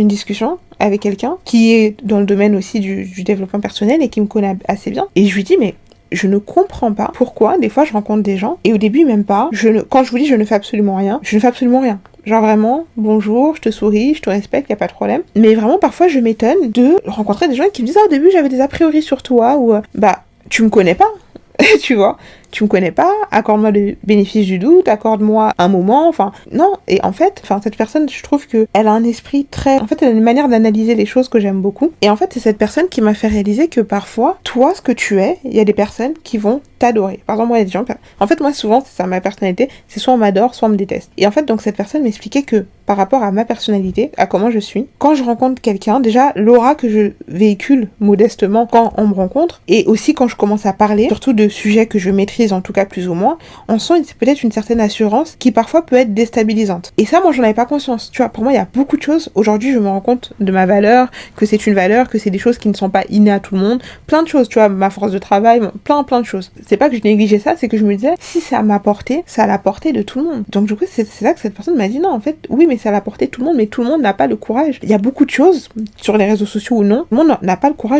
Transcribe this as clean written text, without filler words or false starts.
une discussion avec quelqu'un qui est dans le domaine aussi du développement personnel et qui me connaît assez bien. Et je lui dis, mais je ne comprends pas pourquoi des fois je rencontre des gens et au début même pas, quand je vous dis je ne fais absolument rien, je ne fais absolument rien. Genre vraiment, bonjour, je te souris, je te respecte, y a pas de problème. Mais vraiment parfois je m'étonne de rencontrer des gens qui me disent, ah, au début j'avais des a priori sur toi, ou bah tu me connais pas. Tu vois, tu me connais pas, accorde-moi le bénéfice du doute, accorde-moi un moment, enfin, non. Et en fait, cette personne, je trouve que elle a un esprit en fait, elle a une manière d'analyser les choses que j'aime beaucoup. Et en fait, c'est cette personne qui m'a fait réaliser que parfois, toi, ce que tu es, il y a des personnes qui vont t'adorer. Par exemple, moi, il y a des gens, en fait, moi, souvent, c'est ça, ma personnalité, c'est soit on m'adore, soit on me déteste. Et en fait, donc, cette personne m'expliquait que par rapport à ma personnalité, à comment je suis, quand je rencontre quelqu'un, déjà, l'aura que je véhicule modestement quand on me rencontre, et aussi quand je commence à parler, surtout de sujets que je maîtrise, en tout cas plus ou moins, on sent peut-être une certaine assurance qui parfois peut être déstabilisante. Et ça, moi, j'en avais pas conscience. Tu vois, pour moi, il y a beaucoup de choses. Aujourd'hui, je me rends compte de ma valeur, que c'est une valeur, que c'est des choses qui ne sont pas innées à tout le monde. Plein de choses, tu vois, ma force de travail, plein de choses. C'est pas que je négligeais ça, c'est que je me disais, si ça m'a porté, ça a la portée de tout le monde. Donc, du coup, c'est là que cette personne m'a dit, non, en fait, oui, mais ça a la portée de tout le monde, mais tout le monde n'a pas le courage. Il y a beaucoup de choses, sur les réseaux sociaux ou non, tout le monde n'a pas le courage